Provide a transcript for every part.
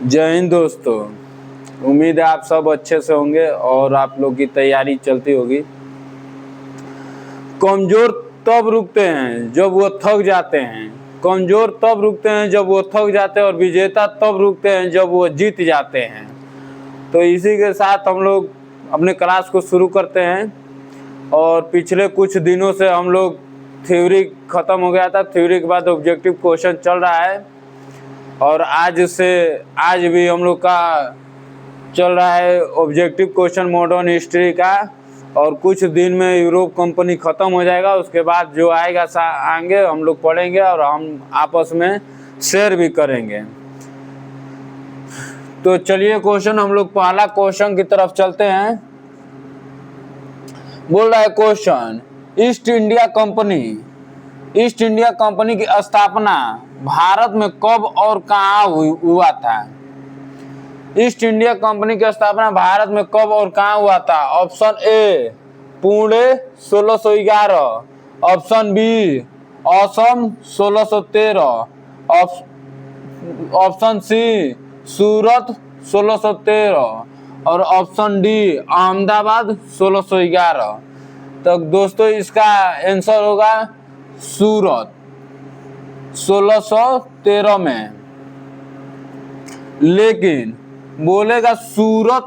जय हिंद दोस्तों। उम्मीद है आप सब अच्छे से होंगे और आप लोग की तैयारी चलती होगी। कमजोर तब रुकते हैं जब वो थक जाते हैं, कमजोर तब रुकते हैं जब वो थक जाते हैं और विजेता तब रुकते हैं जब वो जीत जाते हैं। तो इसी के साथ हम लोग अपने क्लास को शुरू करते हैं। और पिछले कुछ दिनों से हम लोग थ्योरी ख़त्म हो गया था, थ्योरी के बाद ऑब्जेक्टिव क्वेश्चन चल रहा है और आज भी हम लोग का चल रहा है ऑब्जेक्टिव क्वेश्चन मॉडर्न हिस्ट्री का। और कुछ दिन में यूरोप कंपनी ख़त्म हो जाएगा, उसके बाद जो आएगा आएंगे हम लोग पढ़ेंगे और हम आपस में शेयर भी करेंगे। तो चलिए क्वेश्चन हम लोग पहला क्वेश्चन की तरफ चलते हैं। बोल रहा है क्वेश्चन, ईस्ट इंडिया कंपनी की स्थापना भारत में कब और कहाँ हुआ था? ईस्ट इंडिया कंपनी की स्थापना भारत में कब और कहाँ हुआ था? Option A Pune 1611, option B Assam 1613, option C Surat 1613 और ऑप्शन डी अहमदाबाद 1611। तो दोस्तों इसका आंसर होगा सूरत 1613 में। लेकिन बोलेगा सूरत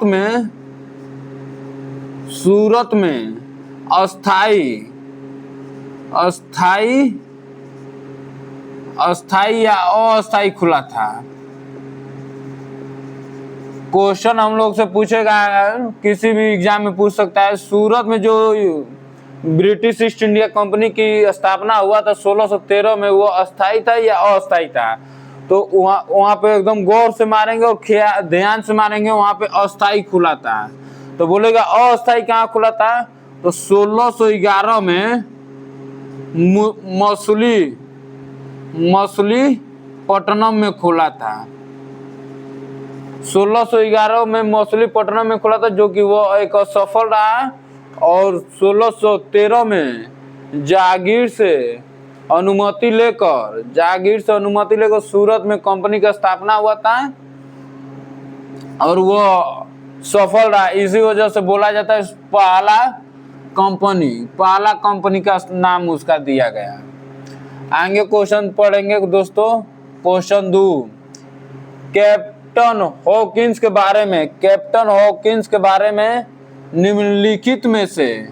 में अस्थाई या अस्थाई खुला था। क्वेश्चन हम लोग से पूछेगा, किसी भी एग्जाम में पूछ सकता है। सूरत में जो ब्रिटिश ईस्ट इंडिया कंपनी की स्थापना हुआ था 1613 में, वो अस्थाई था या अस्थाई था? तो वहाँ पे एकदम गौर से मारेंगे और ध्यान से मारेंगे, वहाँ पे अस्थाई खुला था। तो बोलेगा अस्थाई कहाँ खुला था? तो 1611 में मछलीपट्टनम में खुला था। 1611 में मछलीपट्टनम में खुला था, जो कि वो एक असफल रहा। और 1613 में जागीर से अनुमति लेकर सूरत में कंपनी का स्थापना हुआ था और वो सफल रहा। इसी वजह से बोला जाता है पहला कंपनी का नाम उसका दिया गया। आगे क्वेश्चन पढ़ेंगे दोस्तों। क्वेश्चन 2, कैप्टन हॉकिंस के बारे में निम्नलिखित में से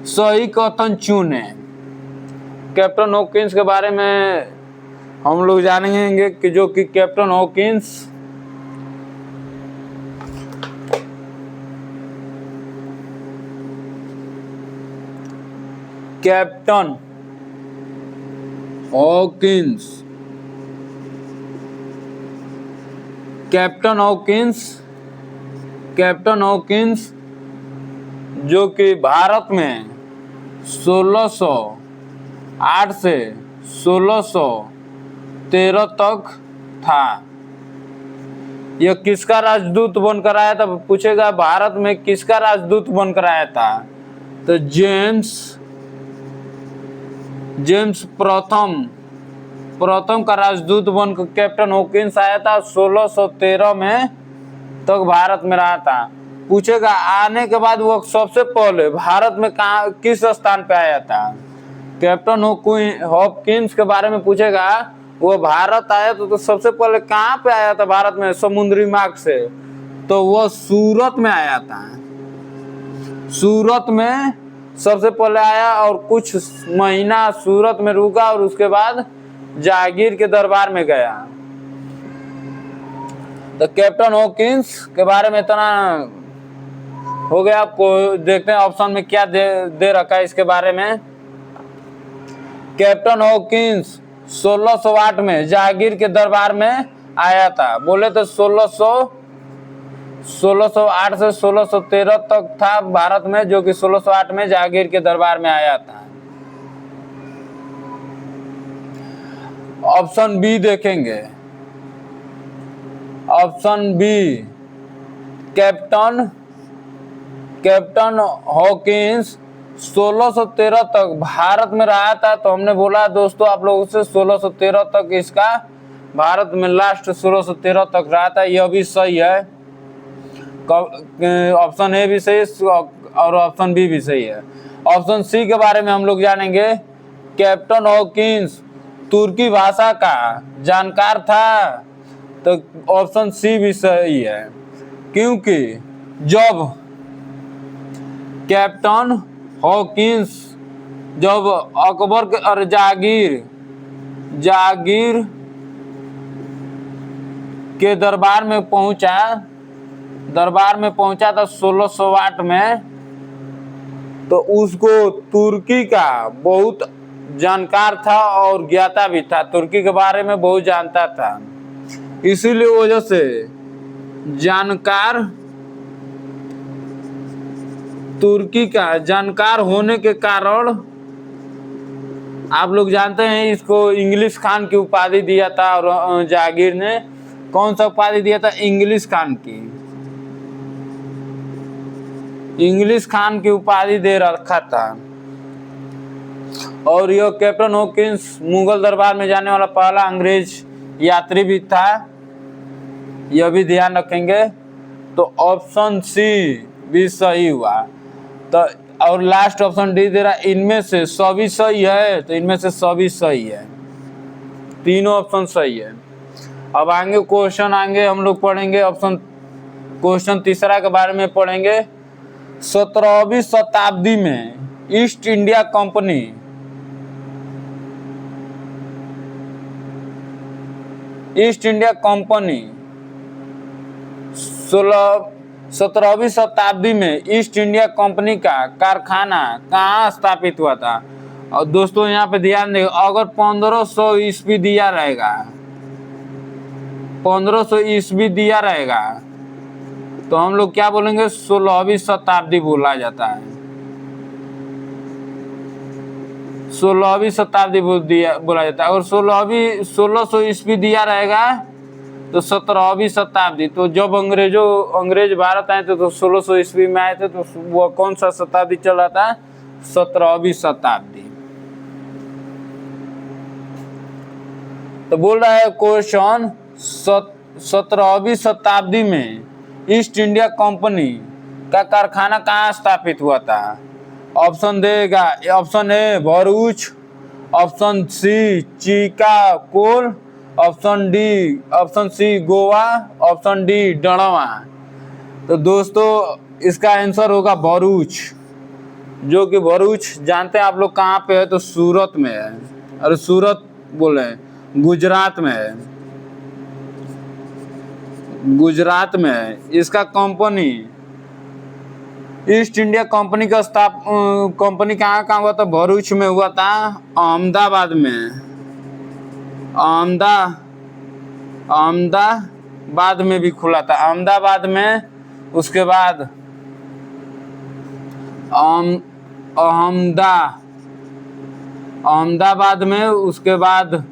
सही कथन चुने। कैप्टन हॉकिंस के बारे में हम लोग जानेंगे कि जो कि कैप्टन हॉकिंस जो कि भारत में 1608 से 1613 तक था। यह किसका राजदूत बनकर आया था? पूछेगा भारत में किसका राजदूत बनकर आया था? तो जेम्स प्रथम का राजदूत बनकर कैप्टन हॉकिंस आया था। 1613 में तक भारत में रहा था। पूछेगा आने के बाद वो सबसे पहले भारत में किस स्थान पे आया था? कैप्टन हॉकिंस के बारे में पूछेगा, वो भारत आया तो सबसे पहले कहाँ पे आया था भारत में समुद्री मार्ग से? तो वो सूरत में आया था। सूरत में सबसे पहले आया और कुछ महीना सूरत में रुका और उसके बाद जागीर के दरबार में गया। तो कैप्टन हॉकिंस के बारे में इतना हो गया। आपको देखते हैं ऑप्शन में क्या दे रखा है इसके बारे में। कैप्टन हॉकिंस 1608 में जागीर के दरबार में आया था। बोले तो 1608 से 1613 तक था भारत में, जो कि 1608 में जागीर के दरबार में आया था। ऑप्शन बी देखेंगे। ऑप्शन बी कैप्टन हॉकिंस 1613 तक भारत में रहा था। तो हमने बोला दोस्तों आप लोगों से 1613 तक इसका भारत में लास्ट 1613 तक रहा था। यह भी सही है, ऑप्शन ए भी सही है और ऑप्शन बी भी सही है। ऑप्शन सी के बारे में हम लोग जानेंगे। कैप्टन हॉकिंस तुर्की भाषा का जानकार था, तो ऑप्शन सी भी सही है, क्योंकि जब कैप्टन हॉकिंस जब अकबर के और जागीर के दरबार में पहुंचा था 1608 में, तो उसको तुर्की का बहुत जानकार था और ज्ञाता भी था, तुर्की के बारे में बहुत जानता था। इसीलिए वजह से तुर्की का जानकार होने के कारण आप लोग जानते हैं इसको इंग्लिश खान की उपाधि दिया था। और जागीर ने कौन सा उपाधि दिया था? इंग्लिश खान की उपाधि दे रखा था। और यह कैप्टन हॉकिंस मुगल दरबार में जाने वाला पहला अंग्रेज यात्री भी था, यह भी ध्यान रखेंगे। तो ऑप्शन सी भी सही हुआ। तो और लास्ट ऑप्शन डी दे रहा इनमें से सभी सही है, तो इनमें से सभी सही है, तीनों ऑप्शन सही है। अब आगे क्वेश्चन हम लोग पढ़ेंगे। क्वेश्चन तीसरा के बारे में पढ़ेंगे। 17वीं शताब्दी में ईस्ट इंडिया कंपनी 17वीं शताब्दी में ईस्ट इंडिया कंपनी का कारखाना कहाँ स्थापित हुआ था? और दोस्तों यहाँ पे ध्यान दें, अगर 1500 ईस्वी दिया रहेगा, 1500 ईस्वी दिया रहेगा, तो हम लोग क्या बोलेंगे? 16वीं शताब्दी बोला जाता है। 16वीं शताब्दी बोला जाता है। और 1600 ईस्वी दिया रहेगा तो 17वीं शताब्दी। तो जब अंग्रेज भारत आए थे तो 1600 ईस्वी में आए थे, तो वो कौन सा शताब्दी चल रहा था? 17वीं शताब्दी। तो बोल रहा है क्वेश्चन 17वीं शताब्दी में ईस्ट इंडिया कंपनी का कारखाना कहाँ स्थापित हुआ था? ऑप्शन देगा, option A Bharuch, option C Chicacole, option C Goa, option D डड़वा। तो दोस्तों इसका आंसर होगा भरूच, जो कि भरूच जानते हैं आप लोग कहाँ पे है? तो सूरत में है। अरे सूरत बोले, गुजरात में है, गुजरात में है। इसका कंपनी ईस्ट इंडिया कंपनी का कंपनी कहाँ हुआ था? भरूच में हुआ था, अहमदाबाद में, अहमदाबाद में भी खुला था, अहमदाबाद में। उसके बाद अहमदाबाद में, उसके बाद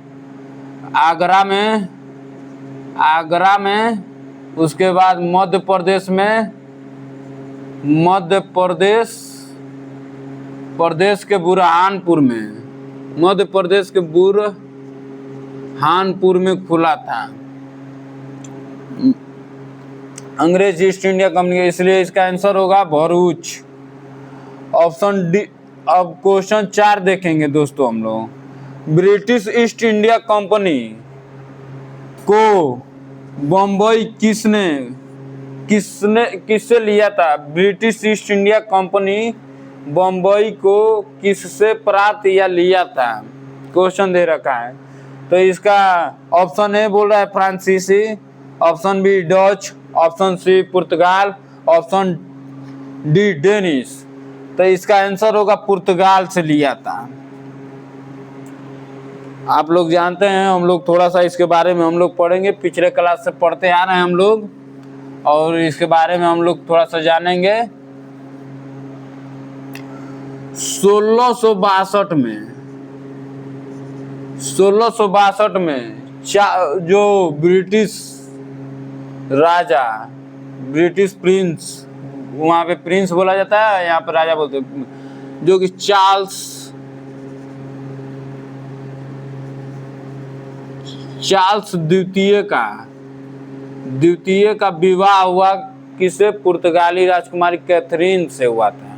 आगरा में, उसके बाद मध्य प्रदेश के बुरहानपुर में, मध्य प्रदेश के बुरहानपुर में खुला था अंग्रेज ईस्ट इंडिया कंपनी, इसलिए इसका आंसर होगा भरूच, ऑप्शन डी। अब क्वेश्चन 4 देखेंगे दोस्तों हम लोग। ब्रिटिश ईस्ट इंडिया कंपनी को बम्बई किससे लिया था? British east India company Bombay को किससे प्राप्त या लिया था? क्वेश्चन दे रखा है। तो इसका ऑप्शन ए बोल रहा है फ्रांसीसी, option B Dutch, option C पुर्तगाल, ऑप्शन डी डेनिश। तो इसका आंसर होगा पुर्तगाल से लिया था। आप लोग जानते हैं, हम लोग थोड़ा सा इसके बारे में हम लोग पढ़ेंगे, पिछले क्लास से पढ़ते आ रहे हैं हम लोग, और इसके बारे में हम लोग थोड़ा सा जानेंगे। 1662 में जो ब्रिटिश प्रिंस, वहाँ पे प्रिंस बोला जाता है, यहाँ पे राजा बोलते हैं, जो कि चार्ल्स द्वितीय का विवाह हुआ किसे? पुर्तगाली राजकुमारी कैथरीन से हुआ था।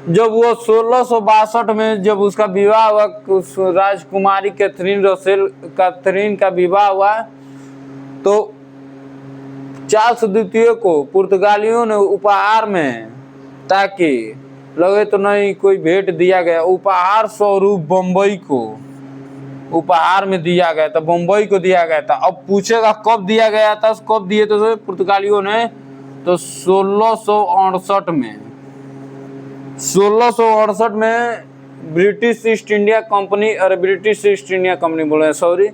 जब वो 1662 में जब उसका विवाह हुआ, उस राजकुमारी कैथरीन का विवाह हुआ, तो चार्ल्स द्वितीय को पुर्तगालियों ने उपहार में, ताकि लगे तो नहीं कोई भेंट दिया गया, उपहार स्वरूप बम्बई को उपहार में दिया गया था, बम्बई को दिया गया था। अब पूछेगा कब दिया गया था, कब दिए थे पुर्तगालियों ने? तो 1668 में। 1668 में ब्रिटिश ईस्ट इंडिया कंपनी बोले, सॉरी,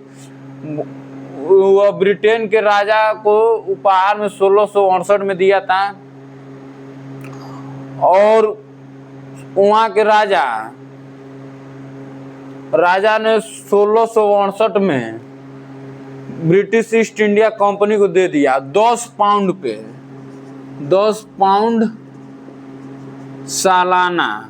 वो ब्रिटेन के राजा को उपहार में 1668 में दिया था। और वहाँ के राजा ने 1668 में ब्रिटिश ईस्ट इंडिया कंपनी को दे दिया 10 पाउंड पे, 10 पाउंड सालाना,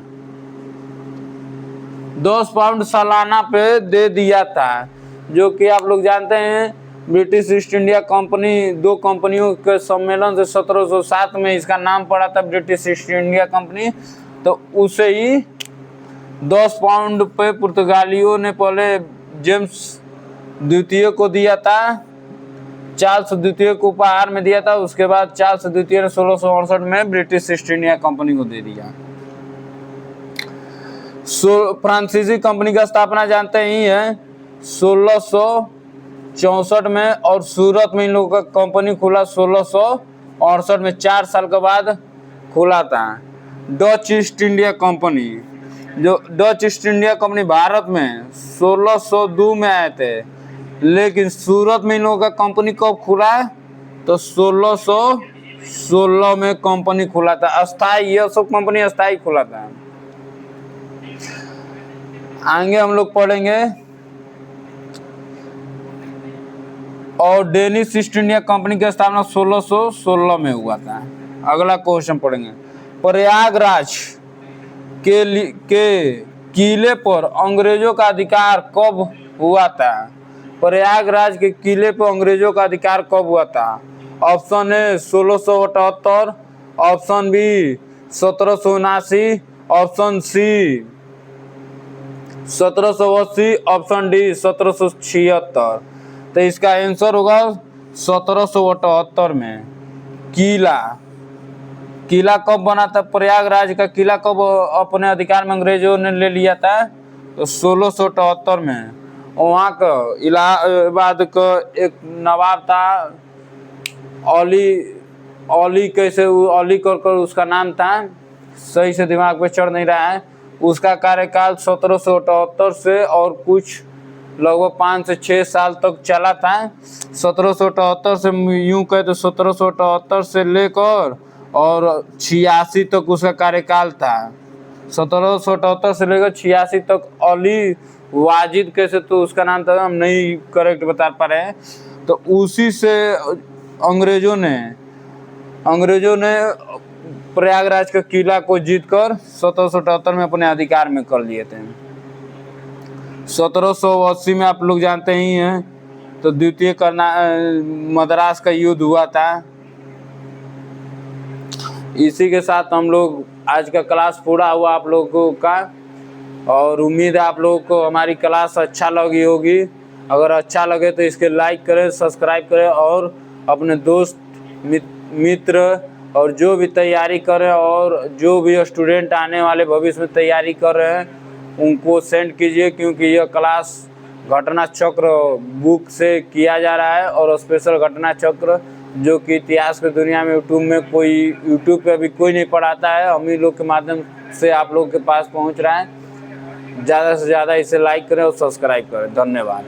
10 पाउंड सालाना पे दे दिया था। जो कि आप लोग जानते हैं ब्रिटिश ईस्ट इंडिया कंपनी, दो कंपनियों के सम्मेलन से 1707 में इसका नाम पड़ा था ब्रिटिश ईस्ट इंडिया कंपनी। तो उसे ही 10 पाउंड पे पुर्तगालियों ने पहले जेम्स द्वितीय को दिया था, चार्ल्स द्वितीय को उपहार में दिया था। उसके बाद चार्ल्स द्वितीय ने 1668 में ब्रिटिश ईस्ट इंडिया कंपनी को दे दिया। फ्रांसीसी कंपनी का स्थापना जानते ही है 1664 में, और सूरत में इन लोगों का कंपनी खुला 1668 में, 4 साल के बाद खुला था। डच ईस्ट इंडिया कंपनी, जो Dutch east India company Bharat में 1602 में आए थे, लेकिन सूरत में इन लोगों का कंपनी कब खुला? तो 1616 में कंपनी खुला था। अस्थाई, यह सब कंपनी अस्थाई खुला था। आगे हम लोग पढ़ेंगे। और डेनिश ईस्ट इंडिया कंपनी की स्थापना 1616 में हुआ था। अगला क्वेश्चन पढ़ेंगे। प्रयागराज के किले पर अंग्रेजों का अधिकार कब हुआ था? प्रयागराज के किले पर अंग्रेजों का अधिकार कब हुआ था? Option A 1678, option B 1779, option C 1780, option D 1776। तो इसका आंसर होगा 1778 में। किला कब बना था? प्रयागराज का किला कब अपने अधिकार में अंग्रेजों ने ले लिया था? तो 1678 में। वहाँ का इलाहाबाद का एक नवाब था, अली कर उसका नाम था, सही से दिमाग पे चढ़ नहीं रहा है। उसका कार्यकाल 1778 से और कुछ लगभग 5 से 6 साल तक चला था। 1778 से यूं कहे तो 1778 से लेकर और 86 तक उसका कार्यकाल था। 1778 से लेकर 86 तक अली वाजिद कैसे तो उसका नाम था, हम नहीं करेक्ट बता पा रहे हैं। तो उसी से अंग्रेजों ने प्रयागराज का किला को जीतकर 1778 में अपने अधिकार में कर लिए थे। 1780 में आप लोग जानते ही हैं, तो द्वितीय मद्रास का युद्ध हुआ था। इसी के साथ हम लोग आज का क्लास पूरा हुआ आप लोगों का, और उम्मीद है आप लोगों को हमारी क्लास अच्छा लगी होगी। अगर अच्छा लगे तो इसके लाइक करें, सब्सक्राइब करें, और अपने दोस्त मित्र और जो भी तैयारी कर रहे हैं और जो भी स्टूडेंट आने वाले भविष्य में तैयारी कर रहे हैं उनको सेंड कीजिए, क्योंकि यह क्लास घटना चक्र बुक से किया जा रहा है। और स्पेशल घटना चक्र जो कि इतिहास की दुनिया में यूट्यूब पे अभी कोई नहीं पढ़ाता है, हम ही लोग के माध्यम से आप लोग के पास पहुंच रहा है। ज़्यादा से ज़्यादा इसे लाइक करें और सब्सक्राइब करें। धन्यवाद।